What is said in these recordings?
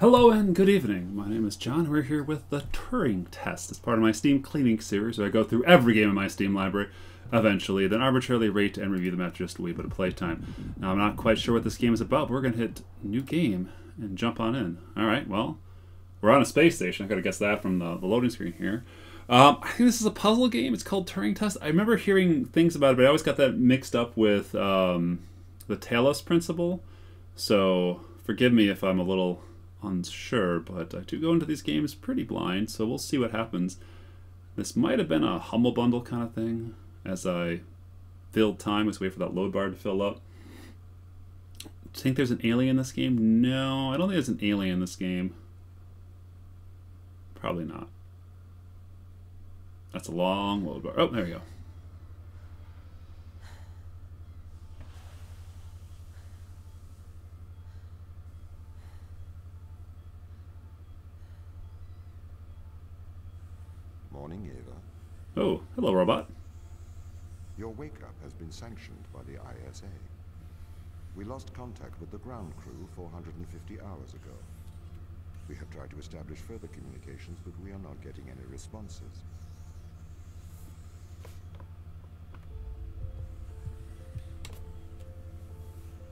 Hello and good evening. My name is John. We're here with the Turing test. It's part of my Steam cleaning series where I go through every game in my Steam library eventually, then arbitrarily rate and review them after just a wee bit of playtime. Now, I'm not quite sure what this game is about, but we're going to hit new game and jump on in. Alright, well, we're on a space station. I gotta guess that from the loading screen here. I think this is a puzzle game. It's called Turing Test. I remember hearing things about it, but I always got that mixed up with the Talos principle. So forgive me if I'm a little unsure, but I do go into these games pretty blind, so we'll see what happens. This might have been a Humble Bundle kind of thing. As I filled time, let's wait for that load bar to fill up. Do you think there's an alien in this game? No, I don't think there's an alien in this game. Probably not. That's a long load bar. Oh, there we go. Morning, Eva. Oh, hello, robot. Your wake-up has been sanctioned by the ISA. We lost contact with the ground crew 450 hours ago. We have tried to establish further communications, but we are not getting any responses.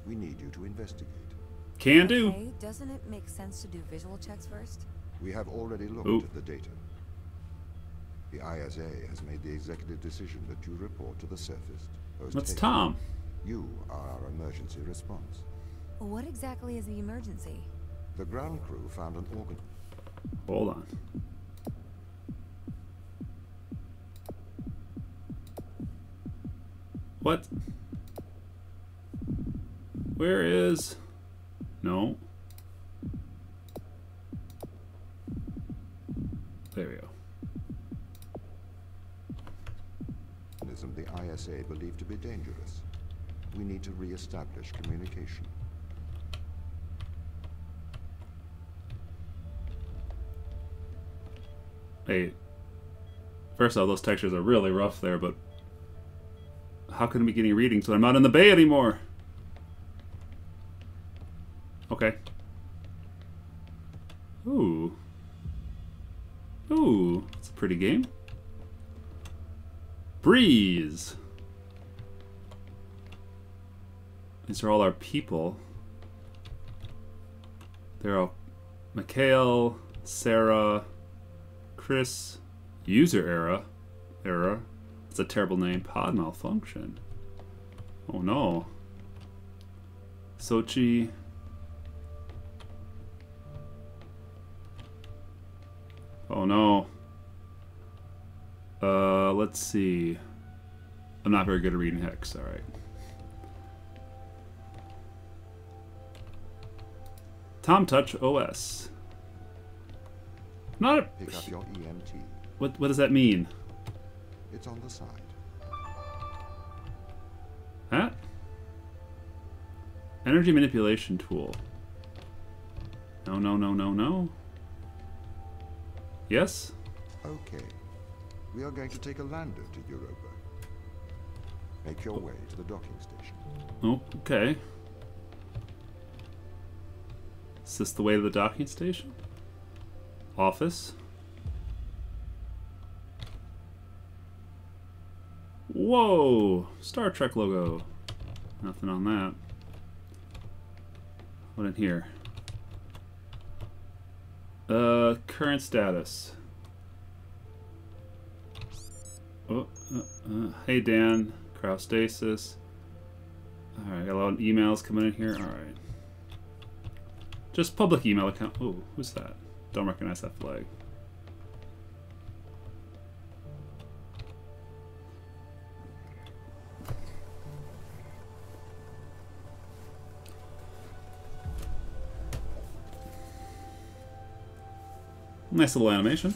We need you to investigate. Can do. Okay, doesn't it make sense to do visual checks first? We have already looked Ooh. at the data. The ISA has made the executive decision that you report to the surface. That's Tom. You are our emergency response. What exactly is the emergency? The ground crew found an organ. Hold on. What? Where is... No. There we go. The ISA believed to be dangerous. We need to re-establish communication. Hey, first of all, those textures are really rough there, but how can I be getting readings when I'm not in the bay anymore? Okay. Ooh. Ooh, that's a pretty game. Breeze. These are all our people. They're all Mikhail, Sarah, Chris, user error. It's a terrible name. Pod malfunction. Oh no. Sochi. Oh no. Let's see. I'm not very good at reading hex, alright. Tom Touch OS. Not a... Pick up your EMT. What does that mean? It's on the side. Huh? Energy manipulation tool. No, no, no, no, no. Yes? Okay. We are going to take a lander to Europa. Make your way to the docking station. Oh, okay. Is this the way to the docking station? Office? Whoa! Star Trek logo. Nothing on that. What in here? Current status. Oh, hey Dan, cryostasis. Alright, got a lot of emails coming in here. Alright. Just public email account. Oh, who's that? Don't recognize that flag. Nice little animation.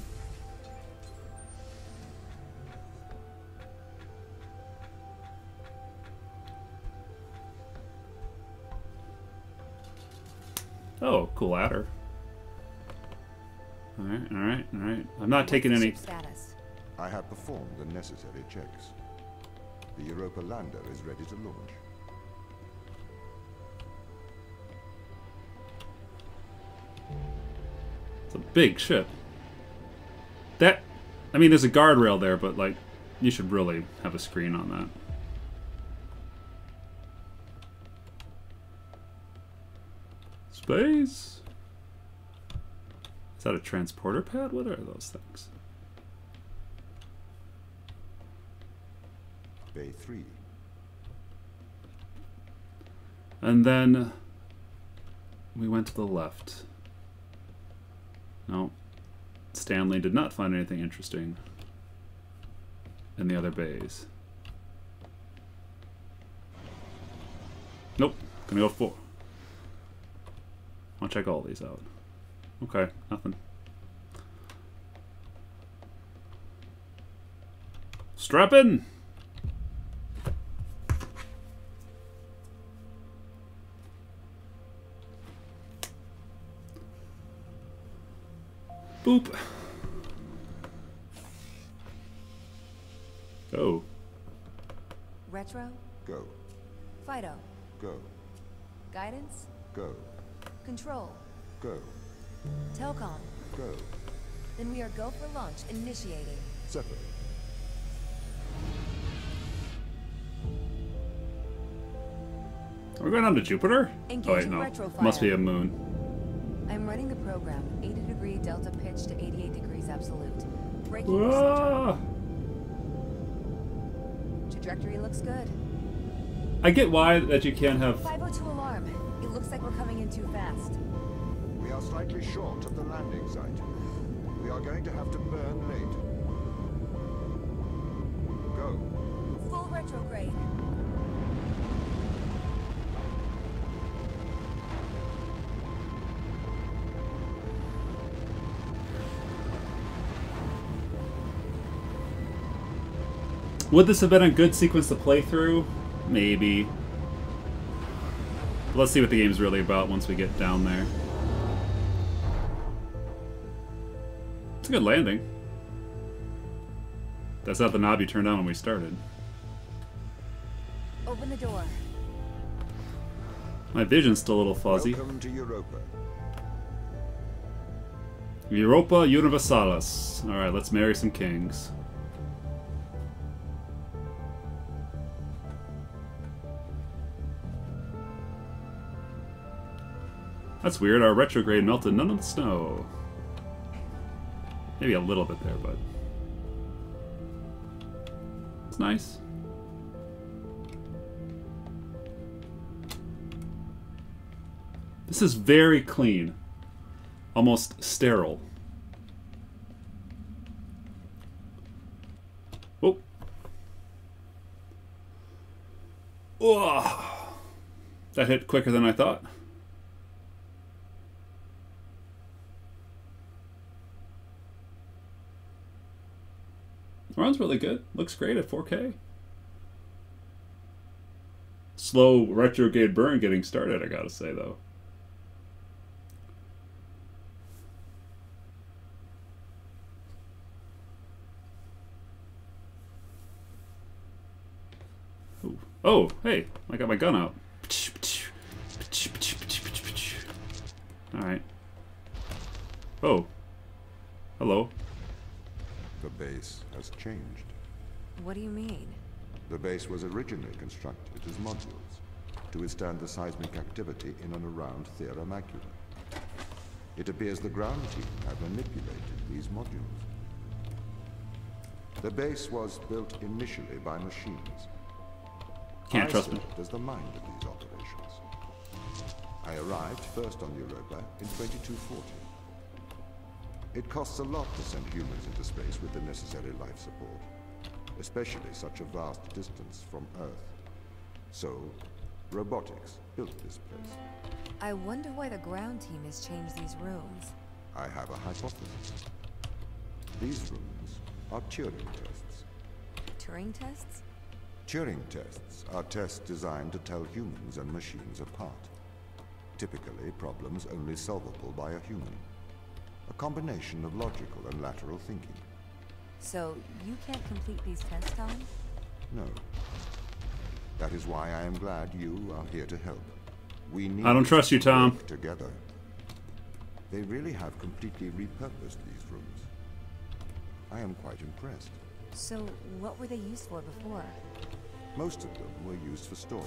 Oh, cool ladder. Alright, alright, alright. I'm not taking any... Status. I have performed the necessary checks. The Europa lander is ready to launch. It's a big ship. That, I mean, there's a guardrail there, but like, you should really have a screen on that. Space. Is that a transporter pad? What are those things? Bay 3. And then we went to the left. No. Stanley did not find anything interesting in the other bays. Nope. Gonna go 4. I'll check all these out. Okay, nothing. Strap in! Boop. Go. Retro? Go. Fido? Go. Guidance? Go. Control? Go. Telcom? Go. Then we are go for launch, initiating. Separate. Are we going on to Jupiter? Engaging Oh wait, no. retrofire. Must be a moon. I'm running the program. 80-degree delta pitch to 88 degrees absolute. Braking Ah! trajectory looks good. I get why that you can't have... 502 alarm. It looks like we're coming in too fast. We are slightly short of the landing site. We are going to have to burn late. Go. Full retrograde. Would this have been a good sequence to play through? Maybe. But let's see what the game's really about once we get down there. It's a good landing. That's not the knob you turned on when we started. Open the door. My vision's still a little fuzzy. Welcome to Europa. Europa Universalis. Alright, let's marry some kings. That's weird, our retrograde melted none of the snow. Maybe a little bit there, but... it's nice. This is very clean. Almost sterile. Oh. Oh. That hit quicker than I thought. Runs really good. Looks great at 4K. Slow retrograde burn getting started, I gotta say, though. Ooh. Oh, hey, I got my gun out. Alright. Oh. Hello. The base has changed. What do you mean? The base was originally constructed as modules to withstand the seismic activity in and around Theia Macula. It appears the ground team have manipulated these modules. The base was built initially by machines. Can't trust me. I served as the mind of these operations. I arrived first on Europa in 2240. It costs a lot to send humans into space with the necessary life support, especially such a vast distance from Earth. So, robotics built this place. I wonder why the ground team has changed these rooms. I have a hypothesis. These rooms are Turing tests. Turing tests? Turing tests are tests designed to tell humans and machines apart. Typically, problems only solvable by a human. A combination of logical and lateral thinking. So, you can't complete these tests, Tom? No. That is why I am glad you are here to help. We need I don't trust you, to Tom. work together. They really have completely repurposed these rooms. I am quite impressed. So, what were they used for before? Most of them were used for storage,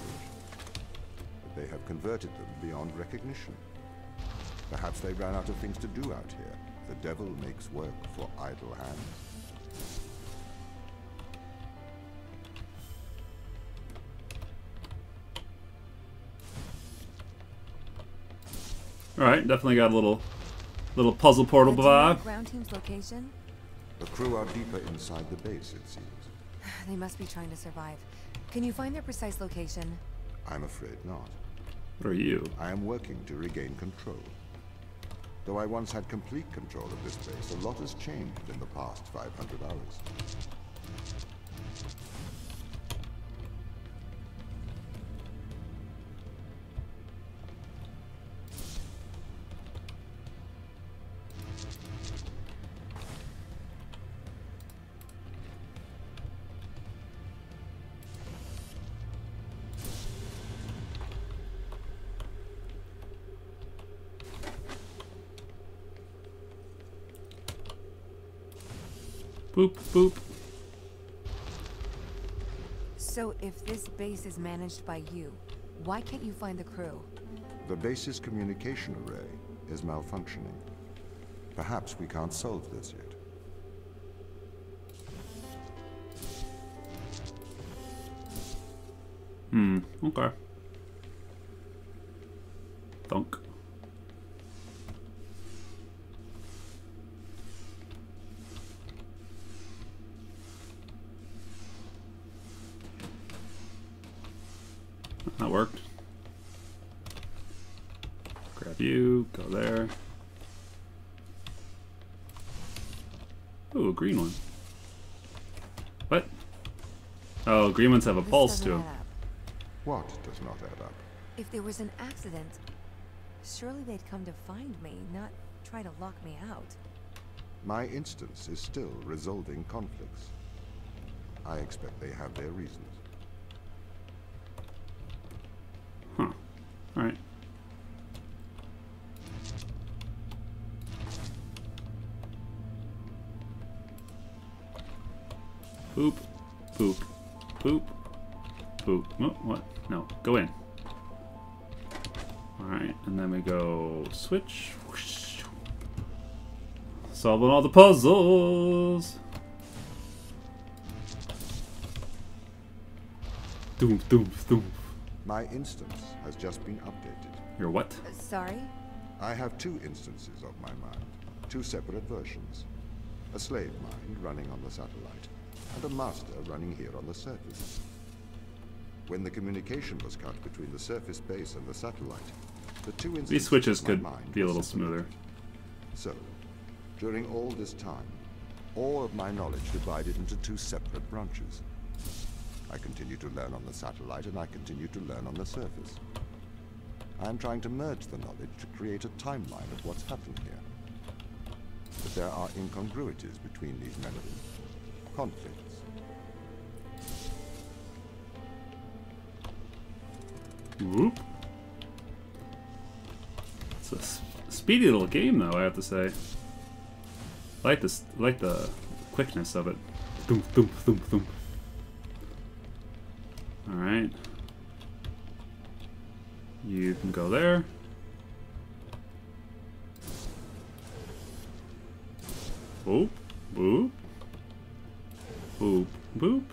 but they have converted them beyond recognition. Perhaps they ran out of things to do out here. The devil makes work for idle hands. Alright, definitely got a little puzzle portal Do you know vibe. the ground team's location? The crew are deeper inside the base, it seems. They must be trying to survive. Can you find their precise location? I'm afraid not. What are you? I am working to regain control. Though I once had complete control of this base, a lot has changed in the past 500 hours. Boop, boop. So, if this base is managed by you, why can't you find the crew? The base's communication array is malfunctioning. Perhaps we can't solve this yet. Okay. Thunk. That worked. Grab you, go there. Ooh, a green one. What? Oh, green ones have a This pulse doesn't too. add up. What does not add up? If there was an accident, surely they'd come to find me, not try to lock me out. My instance is still resolving conflicts. I expect they have their reasons. Huh. Alright. Boop. Boop. Boop. Boop. Oh, what? No. Go in. Alright, and then we go switch. Whoosh. Solving all the puzzles. Doom, doom, doom. My instance has just been updated. Your what? Sorry? I have two instances of my mind, two separate versions. A slave mind running on the satellite, and a master running here on the surface. When the communication was cut between the surface base and the satellite, the two instances These switches of my could mind be a were little separated. smoother. So, during all this time, all of my knowledge divided into two separate branches. I continue to learn on the satellite, and I continue to learn on the surface. I am trying to merge the knowledge to create a timeline of what's happened here. But there are incongruities between these memories, conflicts. Whoop. It's a speedy little game, though, I have to say. I like this, like the quickness of it. Thump, thump, thump, thump. All right. You can go there. Boop, boop, boop, boop.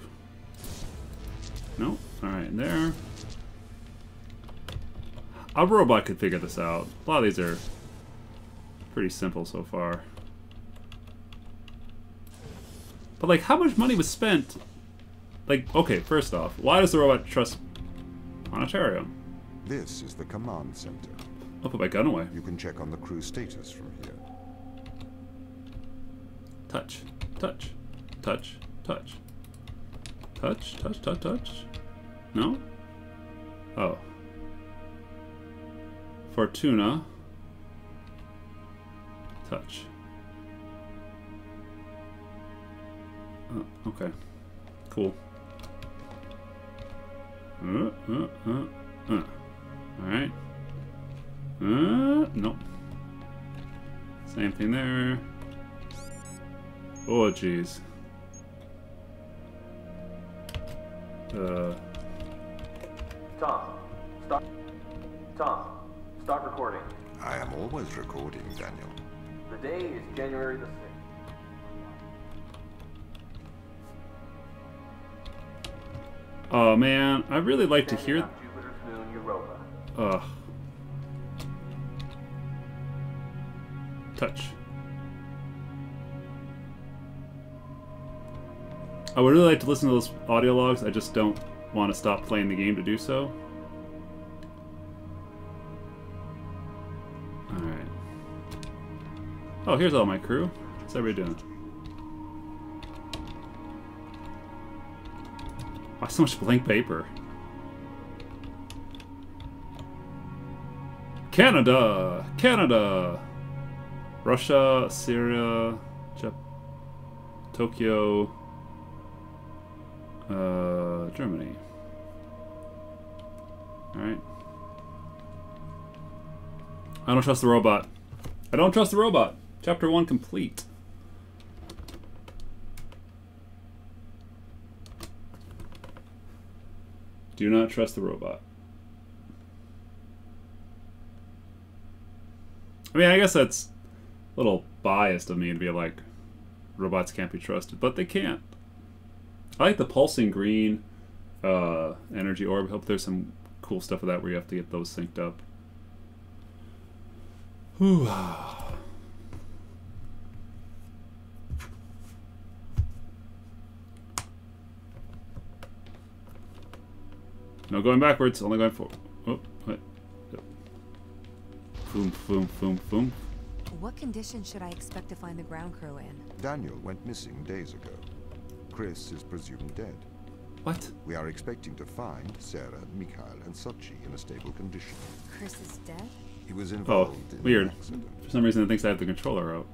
Nope. All right, there. A robot could figure this out. A lot of these are pretty simple so far. But like, how much money was spent? Like, okay, first off, why does the robot trust Planetarium? This is the command center. I'll put my gun away. You can check on the crew status from here. Touch, touch, touch, touch. Touch, touch, touch, touch. No? Oh. Fortuna. Touch. Okay. Cool. Alright. Nope. Same thing there. Oh, jeez. Tom, stop. Tom, start recording. I am always recording, Daniel. The day is January the 6th. Oh man, I really like to hear. Jupiter's moon, Europa. Ugh. Touch. I would really like to listen to those audio logs. I just don't want to stop playing the game to do so. Alright. Oh, here's all my crew. What's everybody doing? Why so much blank paper? Canada! Canada! Russia, Syria, Tokyo, Germany. Alright. I don't trust the robot. I don't trust the robot. Chapter 1 complete. Do not trust the robot. I mean, I guess that's a little biased of me to be like, robots can't be trusted, but they can't. I like the pulsing green energy orb. Hope there's some cool stuff with that where you have to get those synced up. Whew. No going backwards, only going forward. Oh, wait. Boom, boom, boom, boom. What condition should I expect to find the ground crew in? Daniel went missing days ago. Chris is presumed dead. What? We are expecting to find Sarah, Mikhail, and Sochi in a stable condition. Chris is dead? He was Oh, involved in weird. an accident. For some reason it thinks I have the controller out.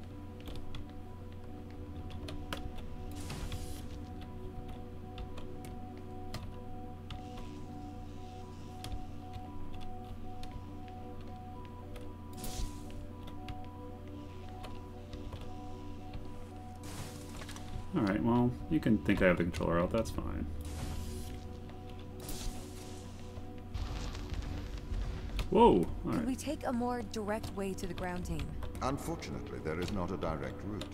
Alright, well, you can think I have the controller out, that's fine. Whoa! Could Alright. we take a more direct way to the ground team? Unfortunately, there is not a direct route.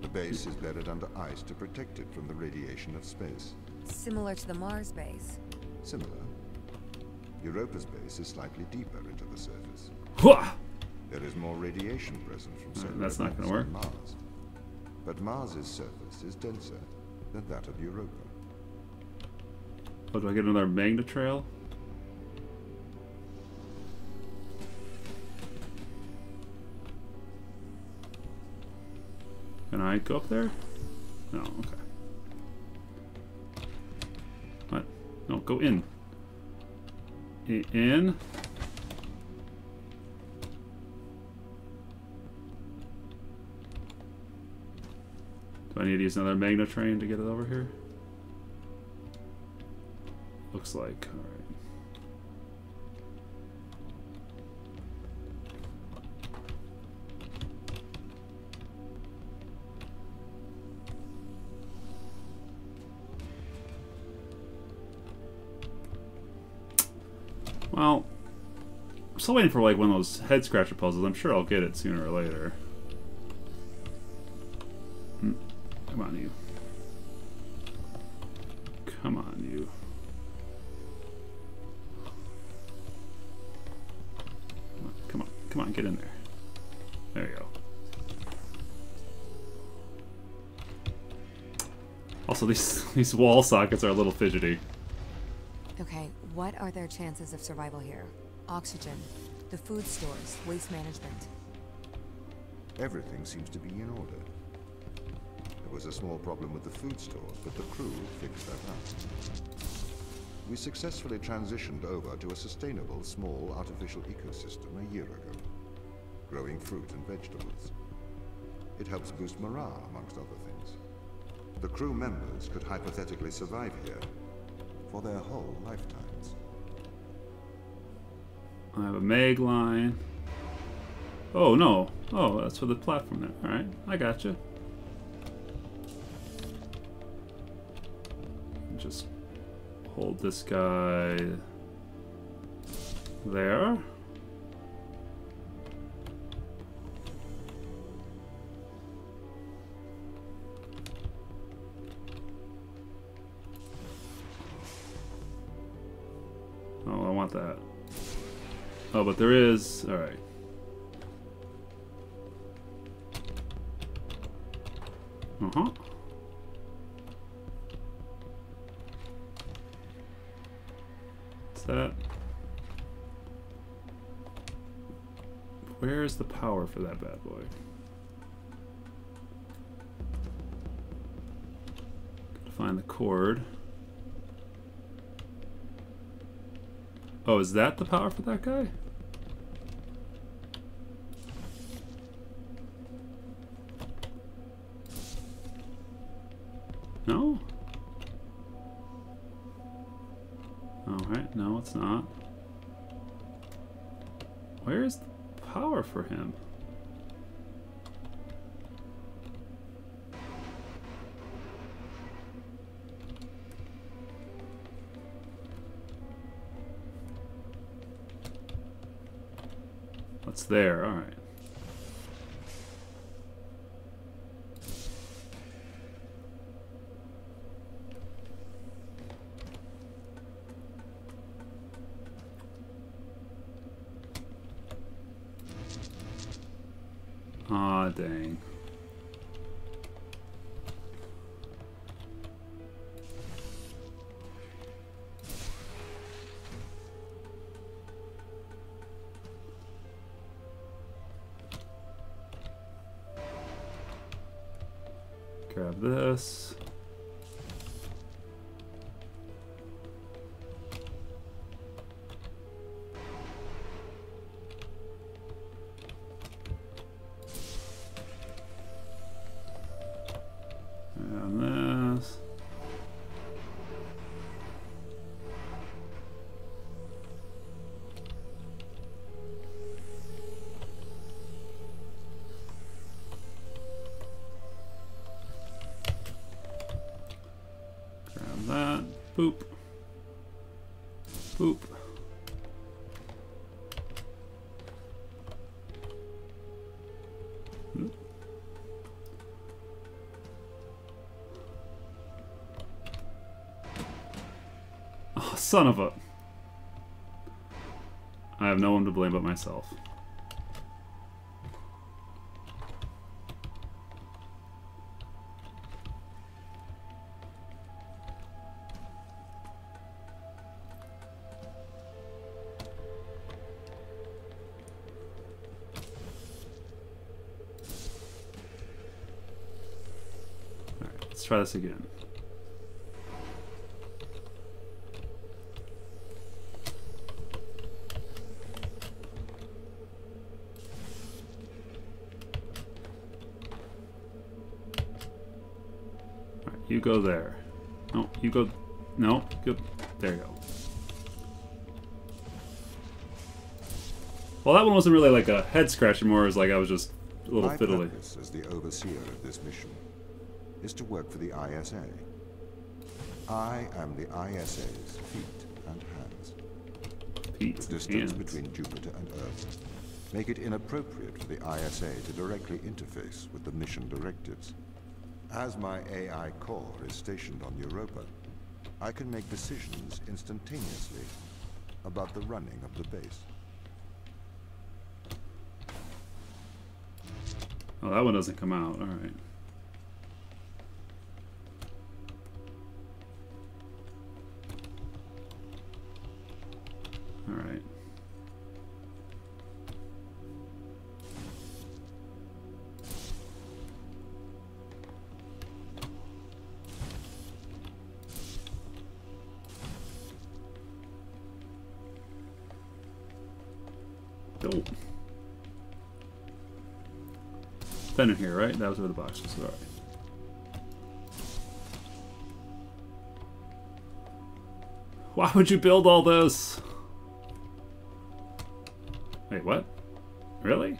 The base is buried under ice to protect it from the radiation of space. Similar to the Mars base. Similar. Europa's base is slightly deeper into the surface. Hwah! There is more radiation present from solar that's not events gonna on Mars. But Mars's surface is denser than that of Europa. Oh, do I get another magnet trail? Can I go up there? No, okay. What? No, go in. In. Do I need to use another magnet train to get it over here? Looks like, alright. Well, I'm still waiting for like one of those head scratcher puzzles. I'm sure I'll get it sooner or later. Come on, you. Come on, you. Come on, come on, get in there. There you go. Also, these wall sockets are a little fidgety. Okay, what are their chances of survival here? Oxygen, the food stores, waste management. Everything seems to be in order. There was a small problem with the food stores, but the crew fixed that up. We successfully transitioned over to a sustainable, small, artificial ecosystem a year ago, growing fruit and vegetables. It helps boost morale, amongst other things. The crew members could hypothetically survive here for their whole lifetimes. I have a mag line. Oh, no. Oh, that's for the platform there. Alright, I gotcha. Just hold this guy there. Oh, I want that. Oh, but there is... Alright. Uh-huh. What's that? Where's the power for that bad boy? Gotta find the cord. Oh, is that the power for that guy? No? Alright, no, it's not. Where's the power for him? What's there? Alright. Aw, dang. Grab this. And this. Grab that. Boop. Boop. Boop. Oh, son of a... I have no one to blame but myself. Alright, let's try this again. You go there. No, you go... No, go... There you go. Well, that one wasn't really like a head scratcher, more as like I was just a little fiddly. My purpose as the overseer of this mission is to work for the ISA. I am the ISA's feet and hands. Feet The and distance hands. between Jupiter and Earth make it inappropriate for the ISA to directly interface with the mission directives. As my AI core is stationed on Europa, I can make decisions instantaneously about the running of the base. Oh, that one doesn't come out. Alright. Alright. Go. Then in here, right? That was where the box was. Alright. Why would you build all this? Wait, what? Really?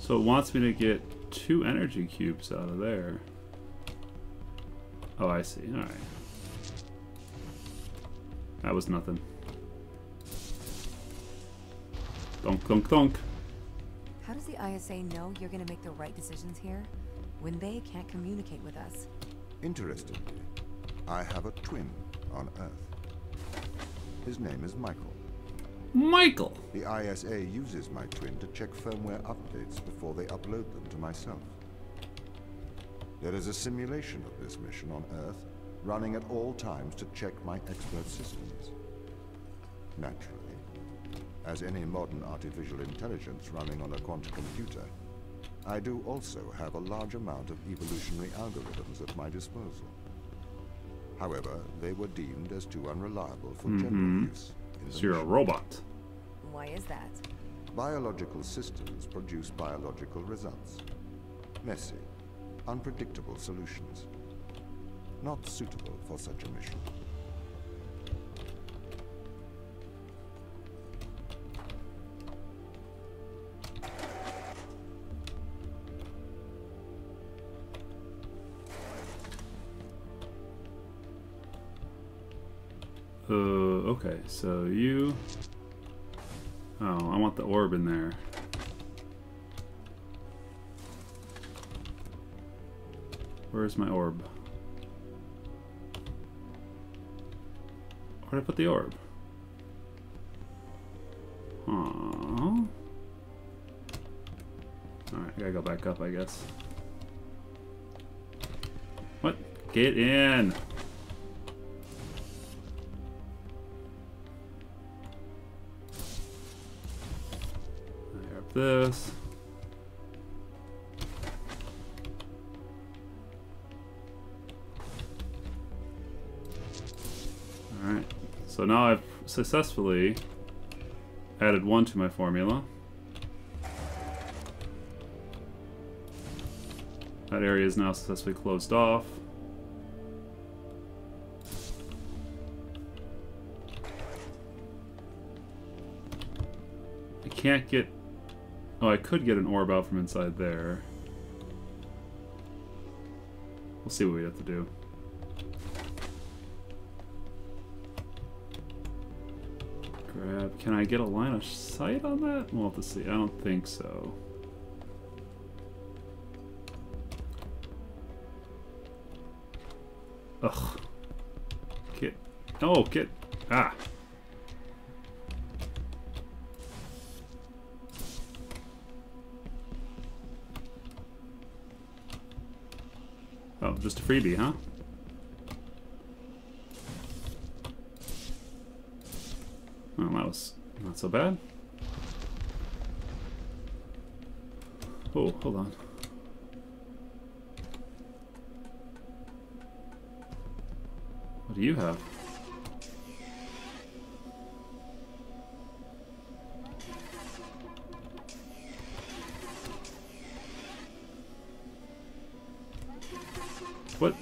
So it wants me to get 2 energy cubes out of there. Oh, I see. Alright. That was nothing. Donk, donk, donk. How does the ISA know you're gonna make the right decisions here when they can't communicate with us? Interestingly, I have a twin on Earth. His name is Michael. Michael! The ISA uses my twin to check firmware updates before they upload them to myself. There is a simulation of this mission on Earth, running at all times to check my expert systems. Naturally, as any modern artificial intelligence running on a quantum computer, I do also have a large amount of evolutionary algorithms at my disposal. However, they were deemed as too unreliable for general use. So you're a robot. Why is that? Biological systems produce biological results. Messy, unpredictable solutions. Not suitable for such a mission. Okay, so you... Oh, I want the orb in there. Where's my orb? Where'd I put the orb? Aww. Alright, I gotta go back up, I guess. What? Get in! This. Alright, so now I've successfully added 1 to my formula. That area is now successfully closed off. I can't get... Oh, I could get an orb out from inside there. We'll see what we have to do. Grab. Can I get a line of sight on that? We'll have to see. I don't think so. Ugh. Get. Oh, get. Ah. Oh, just a freebie, huh? Well, that was not so bad. Oh, hold on. What do you have? What?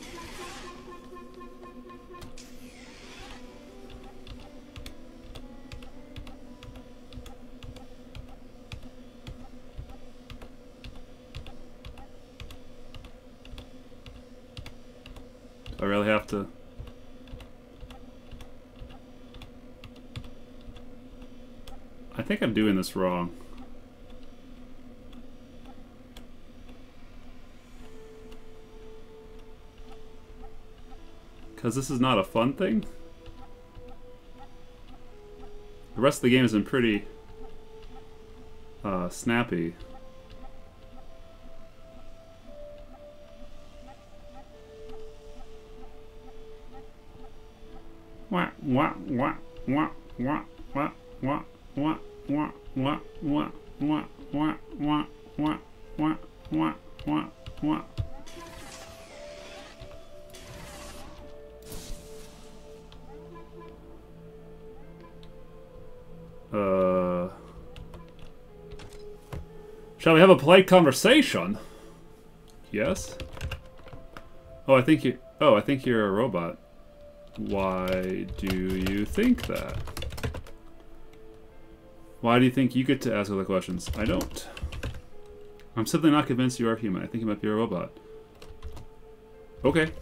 Do I really have to? I think I'm doing this wrong. Because this is not a fun thing. The rest of the game has been pretty snappy. Wah wah wah wah wah wah wah wah wah wah wah wah wah wah wah wah wah wah wah. Shall we have a polite conversation? Yes. Oh, I think you're a robot. Why do you think that? Why do you think you get to ask all the questions? I don't. I'm simply not convinced you are human. I think you might be a robot. Okay.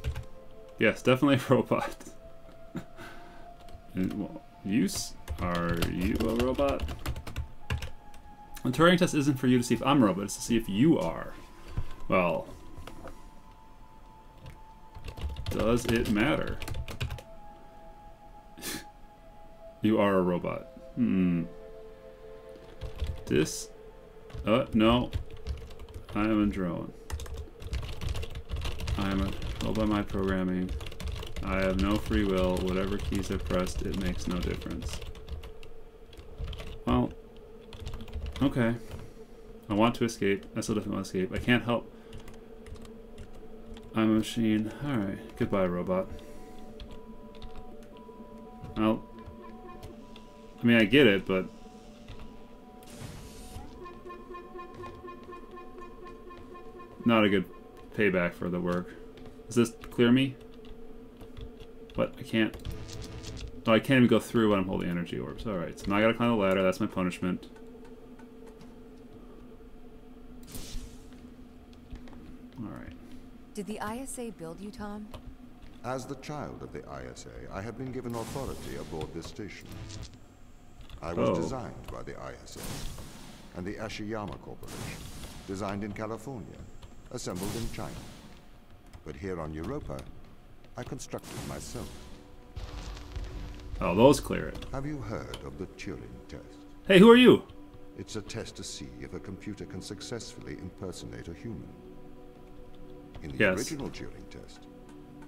Yes, definitely a robot. And, well, are you a robot? The Turing test isn't for you to see if I'm a robot, it's to see if you are. Well, does it matter? You are a robot. No. I am a drone. I am a robot by programming. I have no free will. Whatever keys are pressed, it makes no difference. Well, okay. I want to escape. I still definitely want to escape. I can't help. I'm a machine. Alright. Goodbye, robot. Well, I mean, I get it, but... not a good payback for the work. Does this clear me? What? I can't... oh, I can't even go through when I'm holding energy orbs. Alright, so now I gotta climb the ladder. That's my punishment. Alright. Did the ISA build you, Tom? As the child of the ISA, I have been given authority aboard this station. I was designed by the ISA and the Ashiyama Corporation, designed in California, assembled in China. But here on Europa, I constructed myself. Oh, those clear it. Have you heard of the Turing test? Hey, who are you? It's a test to see if a computer can successfully impersonate a human. In the original Turing test,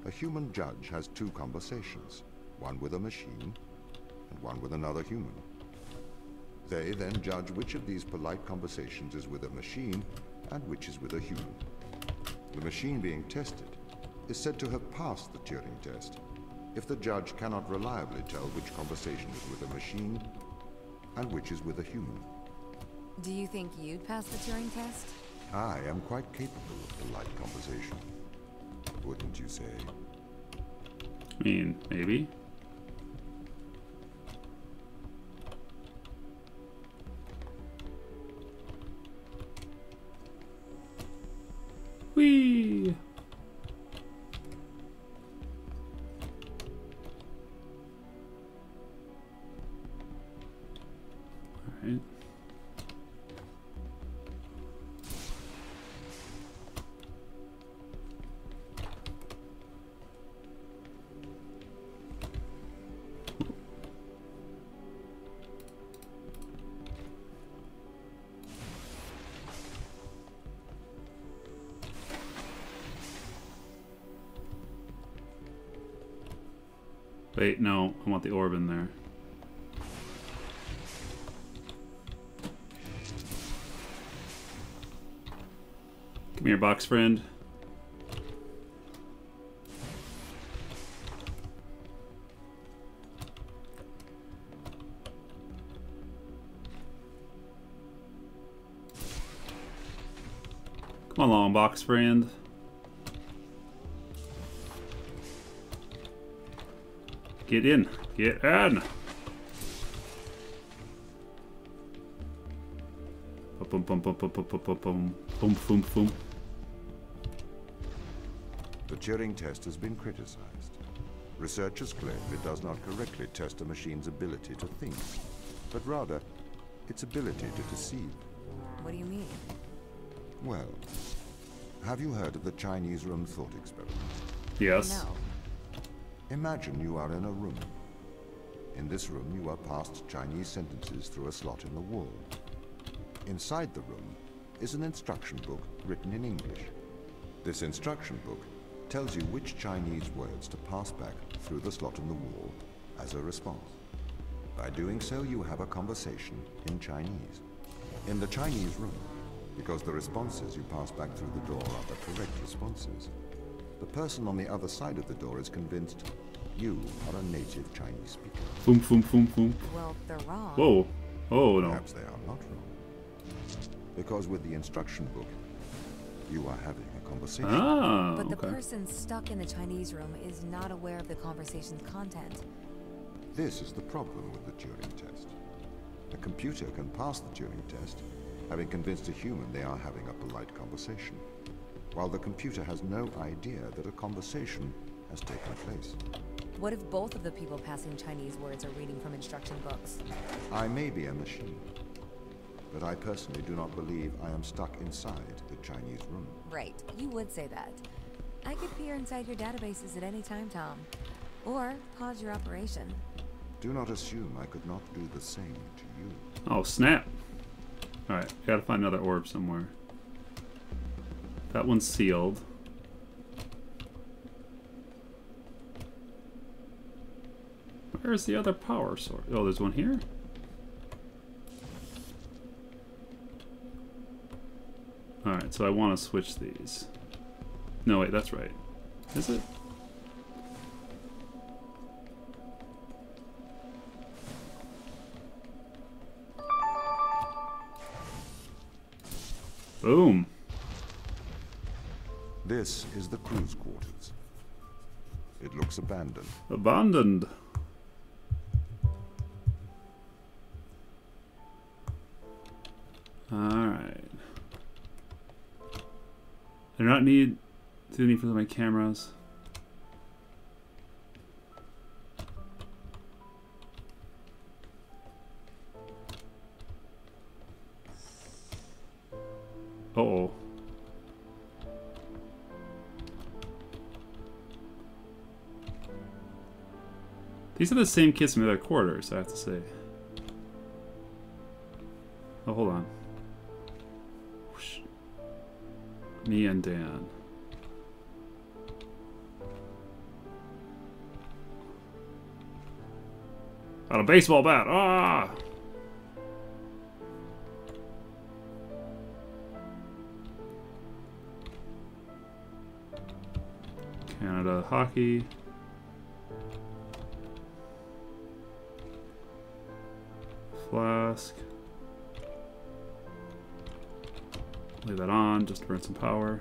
a human judge has two conversations, one with a machine and one with another human. They then judge which of these polite conversations is with a machine and which is with a human. The machine being tested is said to have passed the Turing test if the judge cannot reliably tell which conversation is with a machine and which is with a human. Do you think you'd pass the Turing test? I am quite capable of polite conversation. Wouldn't you say? I mean, maybe. Whee! Alright. Wait, no, I want the orb in there. Come here, box friend. Come along, box friend. Get in. Get in. Boom, boom, boom, boom, boom, boom, boom, boom, boom, boom, boom. The Turing test has been criticized. Researchers claim it does not correctly test a machine's ability to think, but rather its ability to deceive. What do you mean? Well, have you heard of the Chinese room thought experiment? Yes. No. Imagine you are in a room. In this room, you are passed Chinese sentences through a slot in the wall. Inside the room is an instruction book written in English. This instruction book tells you which Chinese words to pass back through the slot in the wall as a response. By doing so, you have a conversation in Chinese. In the Chinese room, because the responses you pass back through the door are the correct responses, the person on the other side of the door is convinced you are a native Chinese speaker. Boom, boom, boom, boom. Well, they're wrong. Whoa. Oh, no. Perhaps they are not wrong. Because with the instruction book, you are having a conversation. Ah, But the okay. person stuck in the Chinese room is not aware of the conversation's content. This is the problem with the Turing test. A computer can pass the Turing test having convinced a human they are having a polite conversation, while the computer has no idea that a conversation has taken place. What if both of the people passing Chinese words are reading from instruction books? I may be a machine, but I personally do not believe I am stuck inside the Chinese room. Right, you would say that. I could peer inside your databases at any time, Tom. Or pause your operation. Do not assume I could not do the same to you. Oh, snap. Alright, gotta find another orb somewhere. That one's sealed. Where's the other power source? Oh, there's one here? Alright, so I want to switch these. No, wait, that's right. Is it? Boom. This is the crew's quarters. It looks abandoned. Abandoned. Alright. I do not need to need for my cameras. Uh-oh. These are the same kids from the other quarters, I have to say. Oh, hold on. Whoosh. Me and Dan. Got a baseball bat! Ah! Canada hockey. Flask. Lay that on just to burn some power.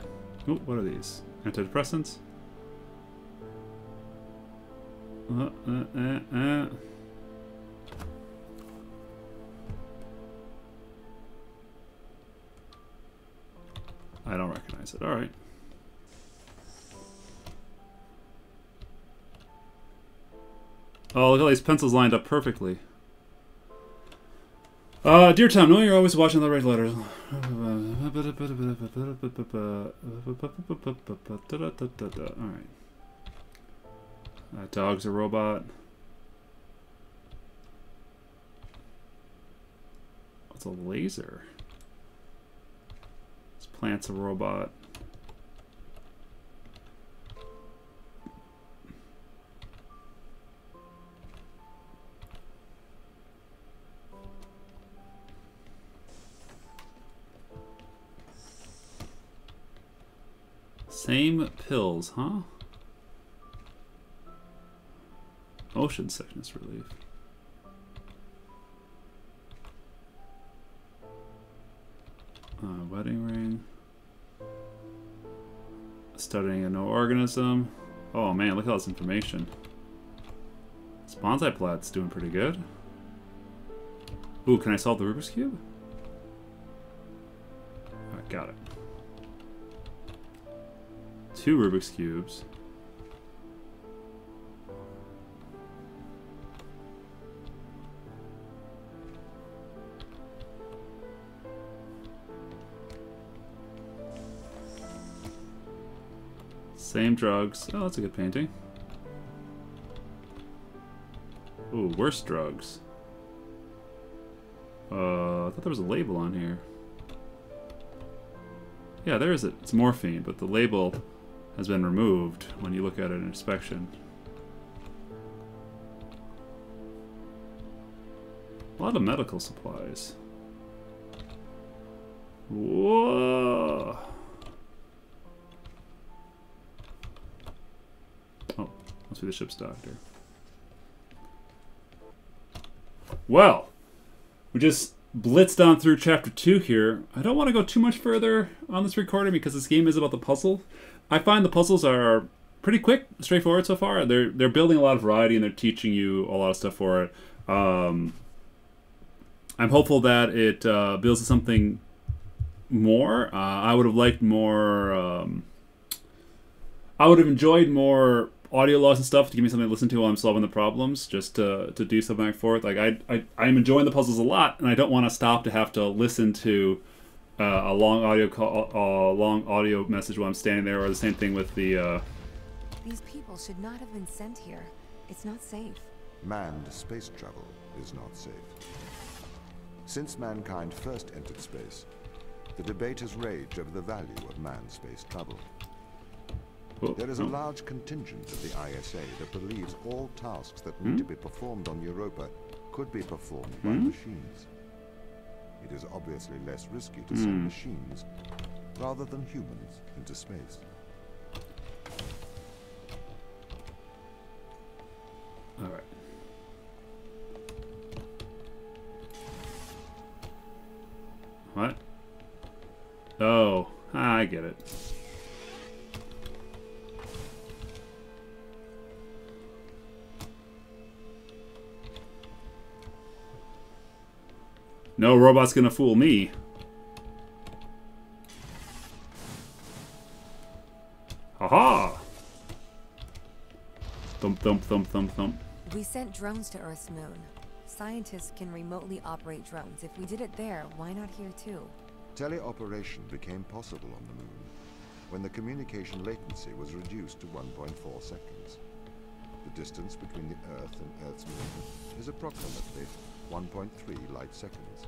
Oh, what are these? Antidepressants? I don't recognize it. Alright. Oh, look at all these pencils lined up perfectly. Dear Tom, knowing you're always watching the red letters. Alright. That dog's a robot. What's a laser? This plant's a robot. Same pills, huh? Motion sickness relief. Wedding ring. Studying a no organism. Oh man, look at all this information. This bonsai plat's doing pretty good. Ooh, can I solve the Rubik's Cube? Alright, got it. 2 Rubik's Cubes. Same drugs. Oh, that's a good painting. Ooh, worse drugs. I thought there was a label on here. Yeah, there is it. It's morphine, but the label has been removed when you look at it in inspection. A lot of medical supplies. Whoa! Oh, must be the ship's doctor. Well, we just blitzed on through chapter 2 here. I don't want to go too much further on this recording because this game is about the puzzle. I find the puzzles are pretty quick, straightforward so far. They're building a lot of variety and they're teaching you a lot of stuff for it. I'm hopeful that it builds something more. I would have liked more. I would have enjoyed more audio logs and stuff to give me something to listen to while I'm solving the problems, just to do something back and forth. Like I'm enjoying the puzzles a lot, and I don't want to stop to have to listen to a long audio message while I'm standing there, or the same thing with the. These people should not have been sent here. It's not safe. Manned space travel is not safe. Since mankind first entered space, the debate has raged over the value of manned space travel. There is a large contingent of the ISA that believes all tasks that need to be performed on Europa could be performed by machines. It is obviously less risky to send machines rather than humans into space. All right. What? Oh, I get it. No robot's gonna fool me. Haha! Thump, thump, thump, thump, thump. We sent drones to Earth's moon. Scientists can remotely operate drones. If we did it there, why not here too? Teleoperation became possible on the moon when the communication latency was reduced to 1.4 seconds. The distance between the Earth and Earth's moon is approximately 1.3 light seconds.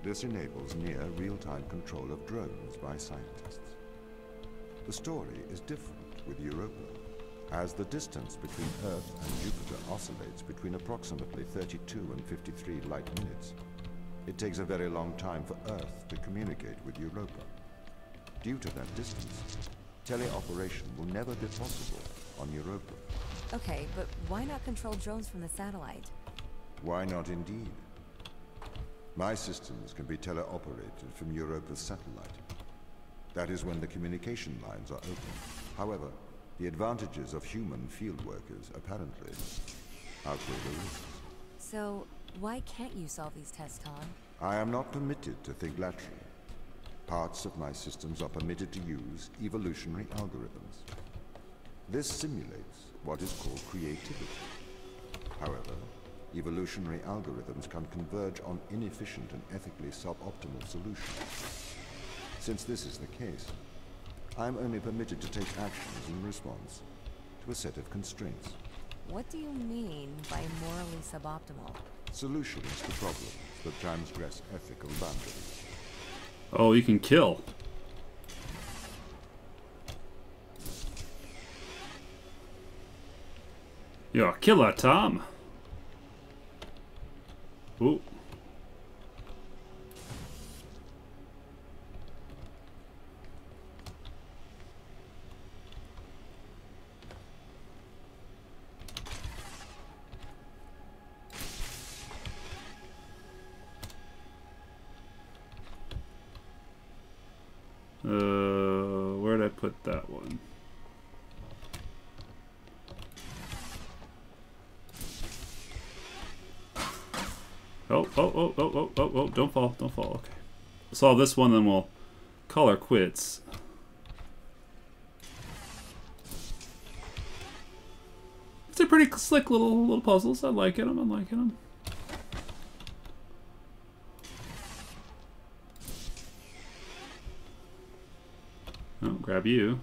This enables near real-time control of drones by scientists. The story is different with Europa, as the distance between Earth and Jupiter oscillates between approximately 32 and 53 light minutes. It takes a very long time for Earth to communicate with Europa. Due to that distance, teleoperation will never be possible on Europa. Okay, but why not control drones from the satellite? Why not indeed? My systems can be teleoperated from Europa's satellite. That is when the communication lines are open. However, the advantages of human field workers apparently outweigh the risks. So, why can't you solve these tests, Tom? I am not permitted to think laterally. Parts of my systems are permitted to use evolutionary algorithms. This simulates what is called creativity. However, evolutionary algorithms can converge on inefficient and ethically suboptimal solutions. Since this is the case, I am only permitted to take actions in response to a set of constraints. What do you mean by morally suboptimal? Solutions to problems that transgress ethical boundaries. Oh, you can kill. You're a killer, Tom. Ooh. Where'd I put that one? Oh, don't fall, okay. Solve this one, then we'll call her quits. It's a pretty slick little puzzles. I'm liking them. Oh, grab you.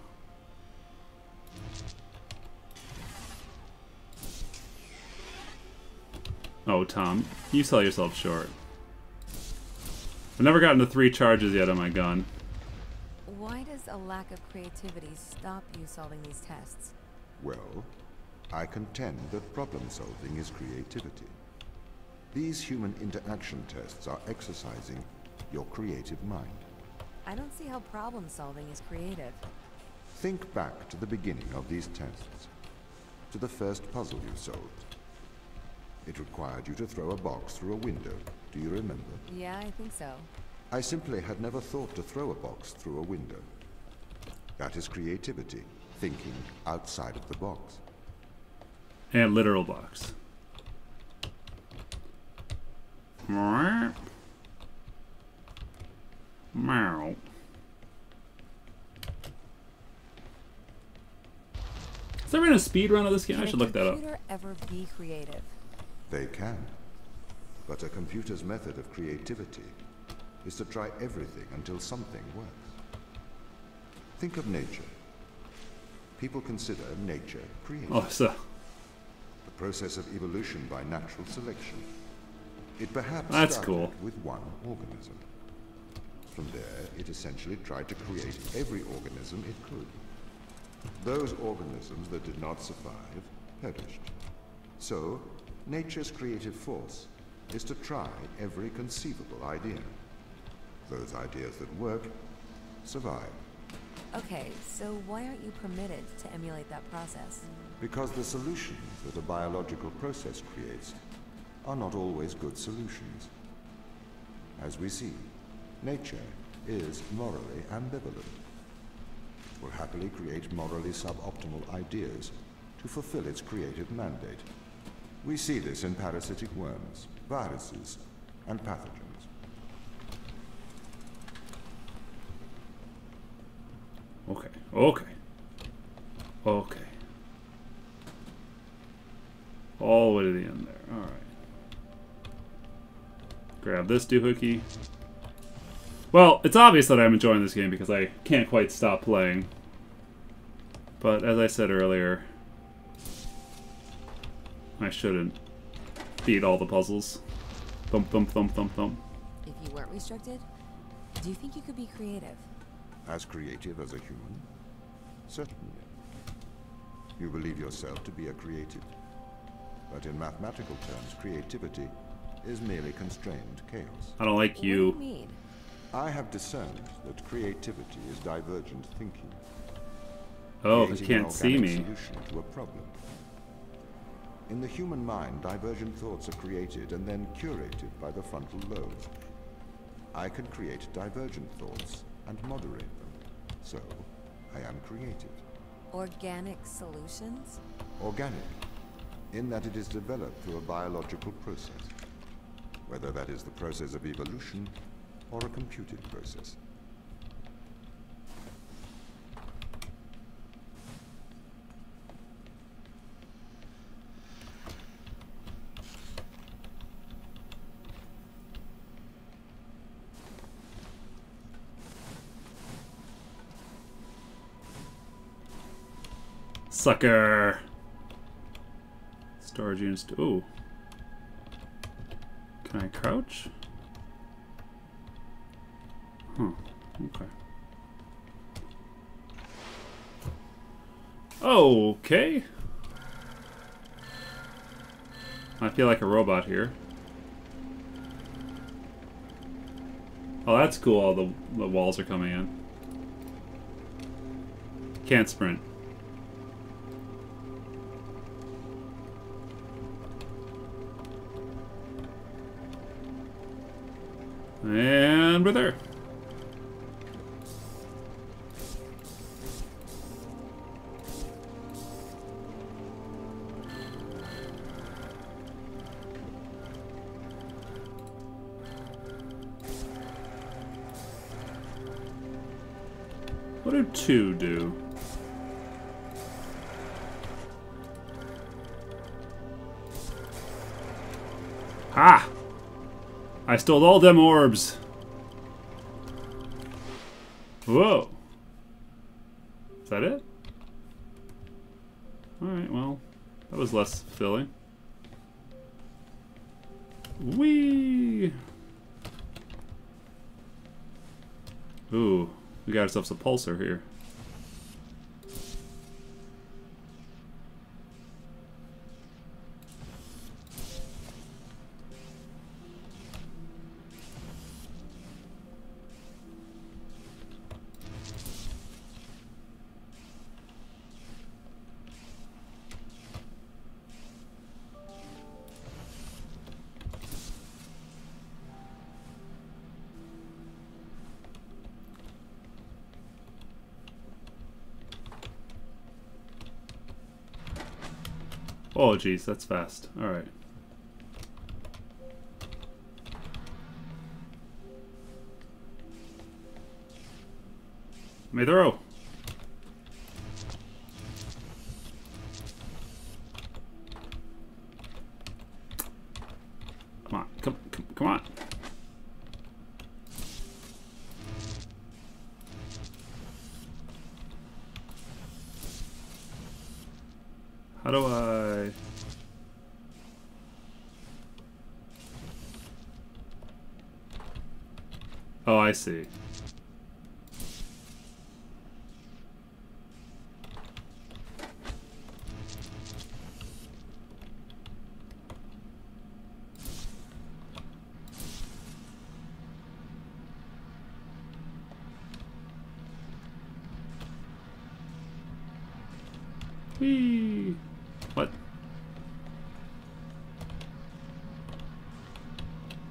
Oh, Tom, you sell yourself short. I've never gotten to 3 charges yet on my gun. Why does a lack of creativity stop you solving these tests? Well, I contend that problem solving is creativity. These human interaction tests are exercising your creative mind. I don't see how problem solving is creative. Think back to the beginning of these tests, to the first puzzle you solved. It required you to throw a box through a window. Do you remember? Yeah, I think so. I simply had never thought to throw a box through a window. That is creativity, thinking outside of the box. And literal box. Meow. Has there been a speed run of this game? I should look that up. Can a computer ever be creative? They can. But a computer's method of creativity is to try everything until something works. Think of nature. People consider nature creative. Oh, so The process of evolution by natural selection. It perhaps That's started cool. with one organism. From there, it essentially tried to create every organism it could. Those organisms that did not survive perished. So, nature's creative force is to try every conceivable idea. Those ideas that work survive. Okay, so why aren't you permitted to emulate that process? Because the solutions that a biological process creates are not always good solutions. As we see, nature is morally ambivalent. It will happily create morally suboptimal ideas to fulfill its creative mandate. We see this in parasitic worms, viruses, and pathogens. okay, okay, okay. All the way to the end there. All right. Grab this doohickey. Well, it's obvious that I'm enjoying this game because I can't quite stop playing. But as I said earlier, I shouldn't beat all the puzzles. Thump, thump, thump, thump, thump. If you weren't restricted, do you think you could be creative? As creative as a human? Certainly. You believe yourself to be a creative. But in mathematical terms, creativity is merely constrained chaos. I don't like What do you. you mean? I have discerned that creativity is divergent thinking. Oh, he creating an can't see organic me. solution to a problem. In the human mind, divergent thoughts are created and then curated by the frontal lobe. I can create divergent thoughts and moderate them. So, I am creative. Organic solutions? Organic, in that it is developed through a biological process. Whether that is the process of evolution or a computed process. Sucker. Storage units. Ooh. Can I crouch? Huh. Okay. Okay. I feel like a robot here. Oh, that's cool. All the walls are coming in. Can't sprint. And we're there. What do 2 do? Ha! I stole all them orbs. Whoa. Is that it? Alright, well, that was less filling. Whee! Ooh, we got ourselves a pulsar here. Oh, geez, that's fast. All right. May throw. Come on, come on. How do I... Oh, I see. Whee! What?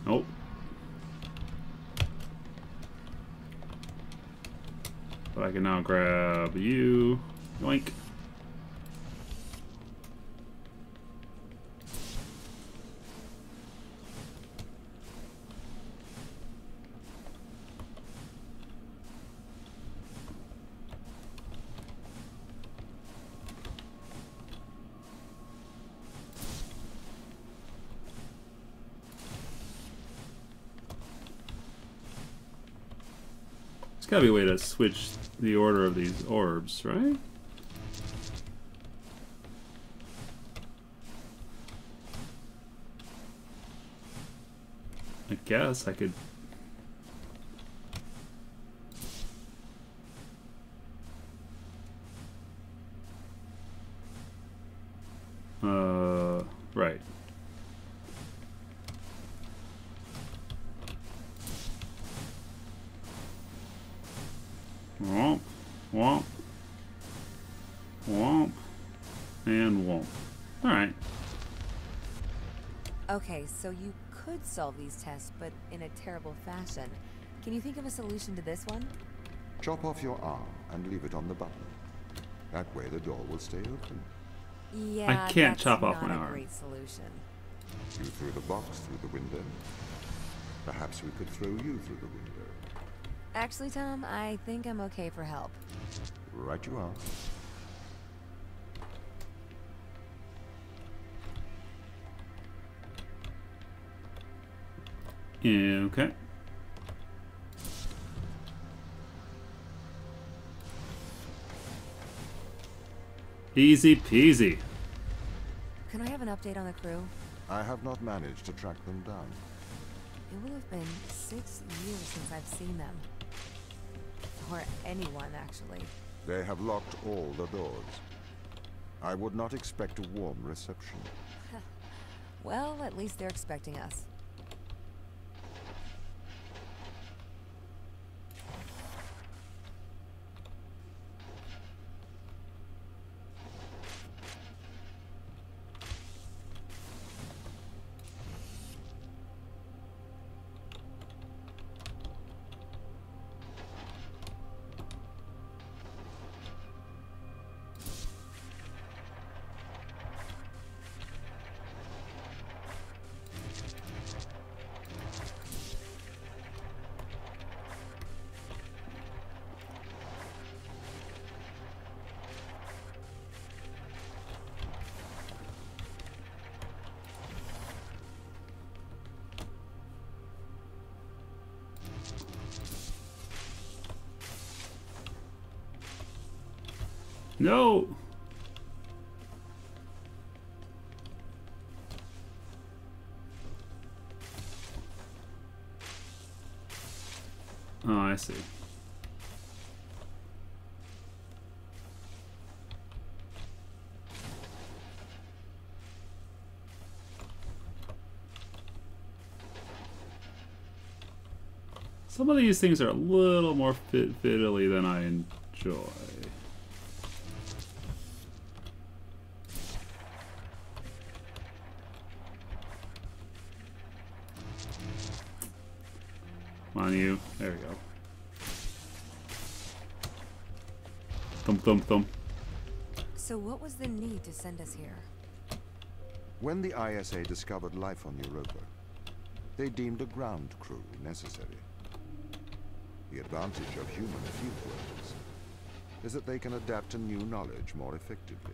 Nope. But I can now grab you. Yoink. There's gotta be a way to switch the order of these orbs, right? I guess I could... right. Womp, womp, womp, and womp. Alright. Okay, so you could solve these tests, but in a terrible fashion. Can you think of a solution to this one? Chop off your arm and leave it on the button. That way the door will stay open. Yeah, I can't that's chop off my not a arm. great solution. You threw the box through the window. Perhaps we could throw you through the window. Actually, Tom, I think I'm okay for help. Right you are. Okay. Easy peasy. Can I have an update on the crew? I have not managed to track them down. It will have been 6 years since I've seen them. Or anyone, actually. They have locked all the doors. I would not expect a warm reception. Well, at least they're expecting us. No! Oh, I see. Some of these things are a little more fiddly than I enjoy. Come on, you. There we go. Thump, thump, thump. So what was the need to send us here? When the ISA discovered life on Europa, they deemed a ground crew necessary. The advantage of human field workers is that they can adapt to new knowledge more effectively.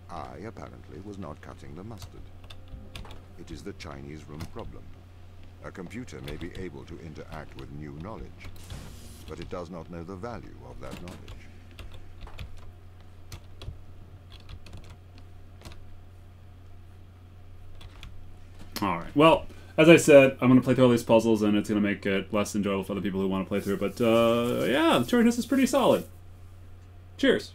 I, apparently, was not cutting the mustard. It is the Chinese room problem. A computer may be able to interact with new knowledge, but it does not know the value of that knowledge. Alright, well, as I said, I'm going to play through all these puzzles, and it's going to make it less enjoyable for other people who want to play through it. But, yeah, the Turing test is pretty solid. Cheers.